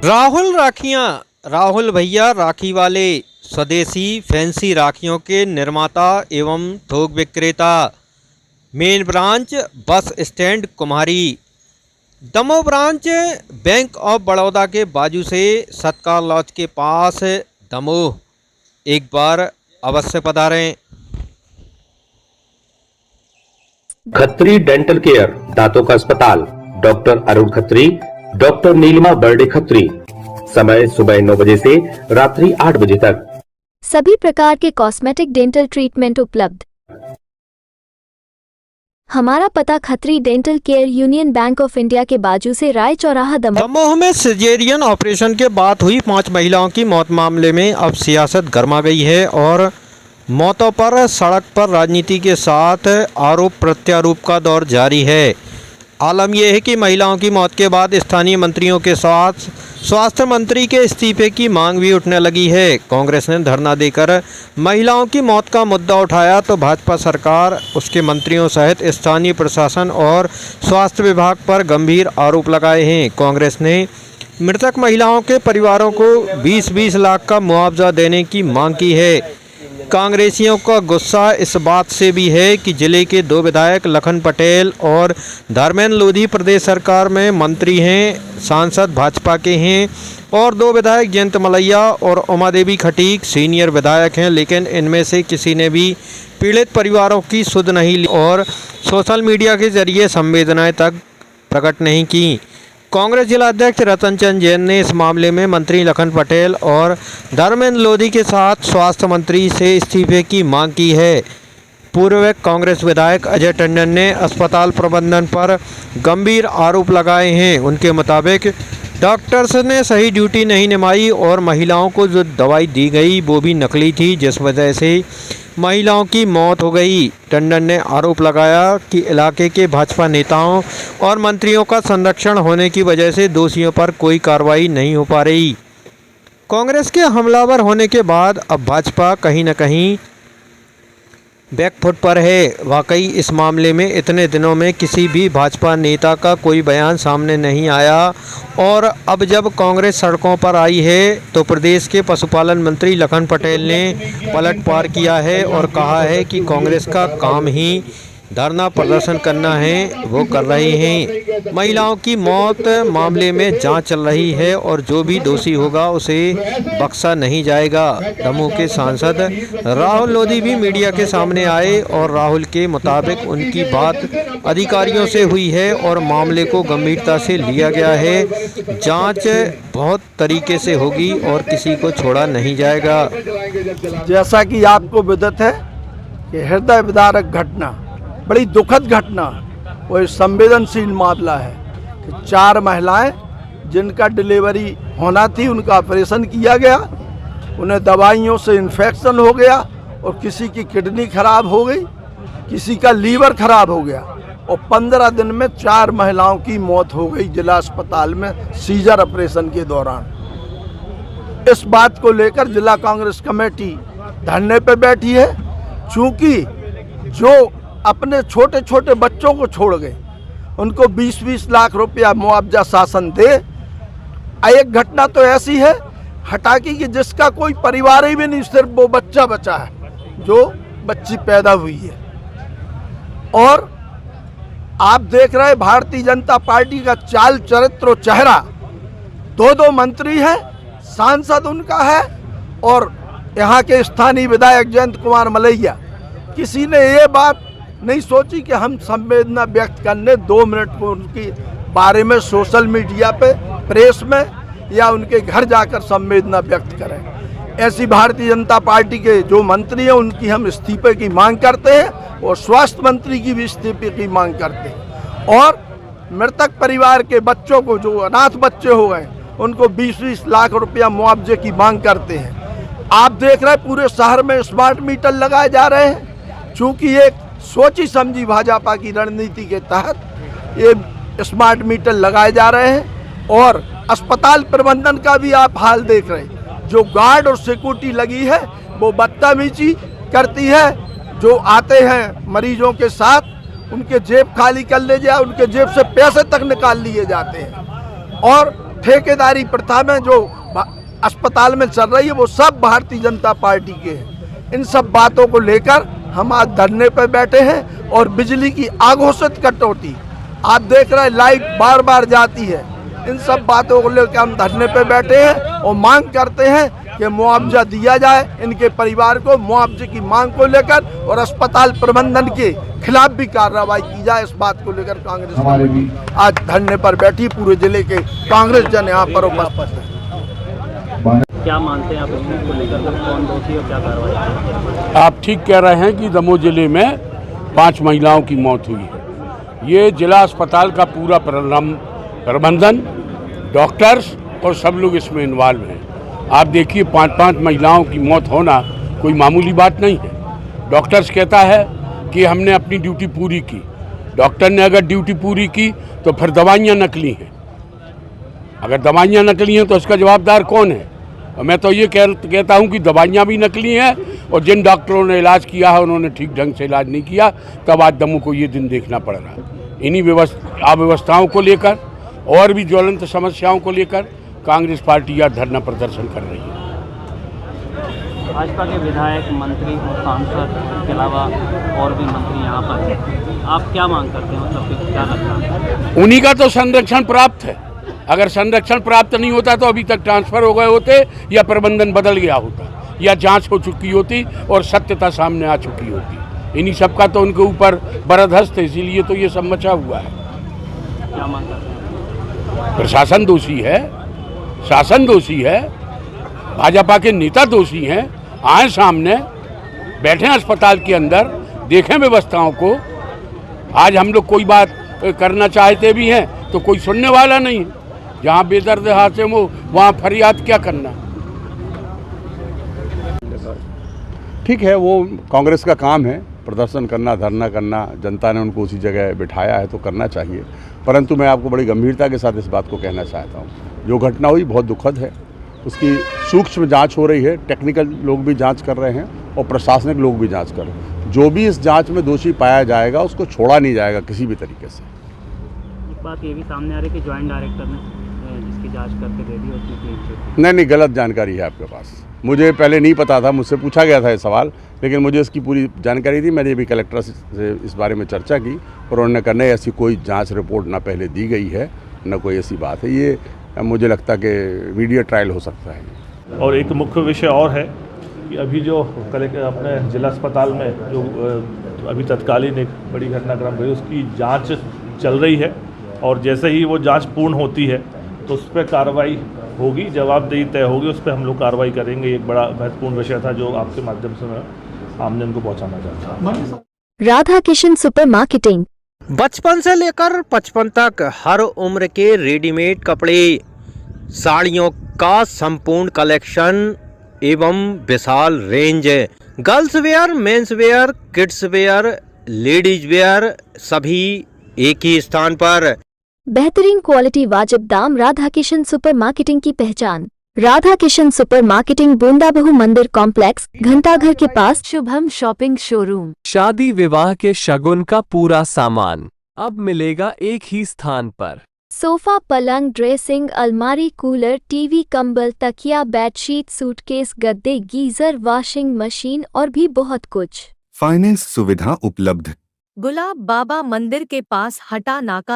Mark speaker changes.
Speaker 1: राहुल भैया राखी वाले स्वदेशी फैंसी राखियों के निर्माता एवं थोक विक्रेता। Main branch bus stand Kumhari. Damoh branch bank of Baroda के बाजू से सत्कार लॉज के पास दमोह। एक बार अवश्य पधारें।
Speaker 2: खत्री डेंटल केयर, दांतों का अस्पताल, डॉक्टर अरुण खत्री, डॉक्टर नीलिमा बर्डे खत्री। समय सुबह 9 बजे से रात्रि 8 बजे तक।
Speaker 3: सभी प्रकार के कॉस्मेटिक डेंटल ट्रीटमेंट उपलब्ध। हमारा पता Khatri dental care, union bank of India के बाजू से, राय चौराहा,
Speaker 1: दमोह में सिजेरियन ऑपरेशन के बाद हुई 5 महिलाओं की मौत मामले में अब सियासत गर्मा गई है और मौतों पर सड़क पर राजनीति के साथ आरोप प्रत्यारोप का दौर जारी है। आलम यह है कि महिलाओं की मौत के बाद स्थानीय मंत्रियों के साथ स्वास्थ्य मंत्री के इस्तीफे की मांग भी उठने लगी है। कांग्रेस ने धरना देकर महिलाओं की मौत का मुद्दा उठाया तो भाजपा सरकार, उसके मंत्रियों सहित स्थानीय प्रशासन और स्वास्थ्य विभाग पर गंभीर आरोप लगाए हैं। कांग्रेस ने मृतक महिलाओं के परिवारों को 20-20 लाख का मुआवजा देने की मांग की है। कांग्रेसियों का गुस्सा इस बात से भी है कि जिले के 2 विधायक लखन पटेल और धर्मेंद्र लोधी प्रदेश सरकार में मंत्री हैं, सांसद भाजपा के हैं और 2 विधायक जयंत मलैया और उमा देवी खटीक सीनियर विधायक हैं, लेकिन इनमें से किसी ने भी पीड़ित परिवारों की सुध नहीं ली और सोशल मीडिया के जरिए संवेदनाएं तक प्रकट नहीं की। कांग्रेस जिला अध्यक्ष रतन चंद जैन ने इस मामले में मंत्री लखन पटेल और धर्मेंद्र लोधी के साथ स्वास्थ्य मंत्री से इस्तीफे की मांग की है। पूर्व कांग्रेस विधायक अजय टंडन ने अस्पताल प्रबंधन पर गंभीर आरोप लगाए हैं। उनके मुताबिक डॉक्टर्स ने सही ड्यूटी नहीं निभाई और महिलाओं को जो दवाई दी गई वो भी नकली थी, जिस वजह से महिलाओं की मौत हो गई। टंडन ने आरोप लगाया कि इलाके के भाजपा नेताओं और मंत्रियों का संरक्षण होने की वजह से दोषियों पर कोई कार्रवाई नहीं हो पा रही। कांग्रेस के हमलावर होने के बाद अब भाजपा कहीं न कहीं बैकफुट पर है। वाकई इस मामले में इतने दिनों में किसी भी भाजपा नेता का कोई बयान सामने नहीं आया और अब जब कांग्रेस सड़कों पर आई है तो प्रदेश के पशुपालन मंत्री लखन पटेल ने पलटवार किया है और कहा है कि कांग्रेस का काम ही धरना प्रदर्शन करना है, वो कर रहे हैं। महिलाओं की मौत मामले में जांच चल रही है और जो भी दोषी होगा उसे बख्शा नहीं जाएगा। दमोह के सांसद राहुल लोधी भी मीडिया के सामने आए और राहुल के मुताबिक उनकी बात अधिकारियों से हुई है और मामले को गंभीरता से लिया गया है। जांच बहुत तरीके से होगी और किसी को छोड़ा नहीं जाएगा।
Speaker 4: जैसा कि आपको विदित है कि हृदय विदारक घटना, बड़ी दुखद घटना, वो संवेदनशील मामला है कि 4 महिलाएं जिनका डिलीवरी होना थी, उनका ऑपरेशन किया गया, उन्हें दवाइयों से इन्फेक्शन हो गया और किसी की किडनी खराब हो गई, किसी का लीवर खराब हो गया और 15 दिन में 4 महिलाओं की मौत हो गई जिला अस्पताल में सीजर ऑपरेशन के दौरान। इस बात को लेकर जिला कांग्रेस कमेटी धरने पे बैठी है। चूँकि जो अपने छोटे छोटे बच्चों को छोड़ गए उनको 20-20 लाख रुपया मुआवजा शासन दे। एक घटना तो ऐसी है हटाकी की जिसका कोई परिवार ही भी नहीं, सिर्फ वो बच्चा बचा है जो बच्ची पैदा हुई है। और आप देख रहे भारतीय जनता पार्टी का चाल चरित्र और चेहरा, 2 मंत्री हैं, सांसद उनका है और यहाँ के स्थानीय विधायक जयंत कुमार मलैया। किसी ने ये बात नहीं सोची कि हम संवेदना व्यक्त करने 2 मिनट को उनके बारे में सोशल मीडिया पे, प्रेस में या उनके घर जाकर संवेदना व्यक्त करें। ऐसी भारतीय जनता पार्टी के जो मंत्री हैं उनकी हम इस्तीफे की मांग करते हैं और स्वास्थ्य मंत्री की भी इस्तीफे की मांग करते हैं और मृतक परिवार के बच्चों को, जो अनाथ बच्चे हो गए, उनको 20-20 लाख रुपया मुआवजे की मांग करते हैं। आप देख रहे हैं पूरे शहर में स्मार्ट मीटर लगाए जा रहे हैं। चूँकि एक सोची समझी भाजपा की रणनीति के तहत ये स्मार्ट मीटर लगाए जा रहे हैं और अस्पताल प्रबंधन का भी आप हाल देख रहे हैं। जो गार्ड और सिक्योरिटी लगी है वो बदतमीजी करती है, जो आते हैं मरीजों के साथ उनके जेब खाली कर ले जाए, उनके जेब से पैसे तक निकाल लिए जाते हैं और ठेकेदारी प्रथा में जो अस्पताल में चल रही है वो सब भारतीय जनता पार्टी के हैं। इन सब बातों को लेकर हम आज धरने पर बैठे हैं। और बिजली की अघोषित कटौती, आप देख रहे हैं लाइट बार बार जाती है। इन सब बातों को लेकर हम धरने पर बैठे हैं और मांग करते हैं कि मुआवजा दिया जाए इनके परिवार को। मुआवजे की मांग को लेकर और अस्पताल प्रबंधन के खिलाफ भी कार्रवाई की जाए। इस बात को लेकर कांग्रेस कमेटी आज धरने पर बैठी। पूरे जिले के कांग्रेस जन यहाँ पर उपस्थित हैं।
Speaker 5: क्या मानते हैं आप इस चीज को लेकर, कौन दोषी और क्या कार्रवाई?
Speaker 6: आप ठीक कह रहे हैं कि दमोह जिले में 5 महिलाओं की मौत हुई है। ये जिला अस्पताल का पूरा प्रबंधन, डॉक्टर्स और सब लोग इसमें इन्वॉल्व हैं। आप देखिए 5 महिलाओं की मौत होना कोई मामूली बात नहीं है। डॉक्टर्स कहता है कि हमने अपनी ड्यूटी पूरी की। डॉक्टर ने अगर ड्यूटी पूरी की तो फिर दवाइयाँ नकली हैं। अगर दवाइयाँ नकली हैं तो इसका जवाबदार कौन है? और मैं तो ये कहता हूँ कि दवाइयाँ भी नकली हैं और जिन डॉक्टरों ने इलाज किया है उन्होंने ठीक ढंग से इलाज नहीं किया, तब आज दमोह को ये दिन देखना पड़ रहा है। इन्हीं अव्यवस्थाओं को लेकर और भी ज्वलंत समस्याओं को लेकर कांग्रेस पार्टी यह धरना प्रदर्शन कर रही है।
Speaker 5: भाजपा के विधायक, मंत्री और सांसद के अलावा और भी मंत्री यहाँ पर हैं, आप क्या मांग करते हैं? मतलब कि क्या लगता है?
Speaker 6: उन्हीं का तो संरक्षण प्राप्त है। अगर संरक्षण प्राप्त नहीं होता तो अभी तक ट्रांसफर हो गए होते या प्रबंधन बदल गया होता या जांच हो चुकी होती और सत्यता सामने आ चुकी होती। इन्हीं सब का तो उनके ऊपर बरदस्त है, इसीलिए तो ये सब मचा हुआ है।
Speaker 5: क्या मांग करते हैं?
Speaker 6: प्रशासन दोषी है, शासन दोषी है, भाजपा के नेता दोषी हैं। आए सामने, बैठे अस्पताल के अंदर, देखें व्यवस्थाओं को। आज हम लोग कोई बात करना चाहते भी हैं तो कोई सुनने वाला नहीं। जहाँ बेदर्द हादसे हो वहाँ फरियाद क्या करना।
Speaker 7: ठीक है, वो कांग्रेस का काम है प्रदर्शन करना, धरना करना। जनता ने उनको उसी जगह बिठाया है तो करना चाहिए। परंतु मैं आपको बड़ी गंभीरता के साथ इस बात को कहना चाहता हूँ, जो घटना हुई बहुत दुखद है। उसकी सूक्ष्म जांच हो रही है, टेक्निकल लोग भी जांच कर रहे हैं और प्रशासनिक लोग भी जांच कर रहे हैं। जो भी इस जांच में दोषी पाया जाएगा उसको छोड़ा नहीं जाएगा किसी भी तरीके से।
Speaker 5: एक बात ये भी सामने आ रही है कि ज्वाइंट डायरेक्टर ने जिसकी जांच करके दे दी उसकी
Speaker 7: नहीं, गलत जानकारी है आपके पास। मुझे पहले नहीं पता था, मुझसे पूछा गया था ये सवाल, लेकिन मुझे इसकी पूरी जानकारी थी। मैंने भी कलेक्टर से इस बारे में चर्चा की और उन्होंने कहा नहीं, ऐसी कोई जांच रिपोर्ट ना पहले दी गई है, न कोई ऐसी बात है। ये मुझे लगता कि मीडिया ट्रायल हो सकता है।
Speaker 8: और एक मुख्य विषय और है कि अभी जो अपने जिला अस्पताल में जो अभी तत्कालीन एक बड़ी घटनाक्रम हुई उसकी जांच चल रही है और जैसे ही वो जांच पूर्ण होती है तो उस पर कार्रवाई होगी, जवाबदेही तय होगी, उस पर हम लोग कार्रवाई करेंगे। एक बड़ा महत्वपूर्ण विषय था जो आपके माध्यम से मैं आमने उनको पहुँचाना चाहता हूँ।
Speaker 3: Radha Kishan super marketing.
Speaker 1: बचपन से लेकर 55 तक हर उम्र के रेडीमेड कपड़े, साड़ियों का संपूर्ण कलेक्शन एवं विशाल range, girls wear, men's wear, kids wear, ladies wear, सभी एक ही स्थान पर।
Speaker 3: बेहतरीन क्वालिटी, वाजिब दाम। राधा किशन सुपर मार्केटिंग की पहचान। राधा किशन सुपर मार्केटिंग, बूंदाबहू मंदिर कॉम्प्लेक्स, घंटाघर के पास, शुभम शॉपिंग शोरूम।
Speaker 9: शादी विवाह के शगुन का पूरा सामान अब मिलेगा एक ही स्थान पर।
Speaker 3: सोफा, पलंग, ड्रेसिंग, अलमारी, कूलर, टीवी, कंबल, तकिया, बेडशीट, सूटकेस, गद्दे, गीजर, वॉशिंग मशीन और भी बहुत कुछ।
Speaker 10: फाइनेंस सुविधा उपलब्ध।
Speaker 11: गुलाब बाबा मंदिर के पास, हटा नाका।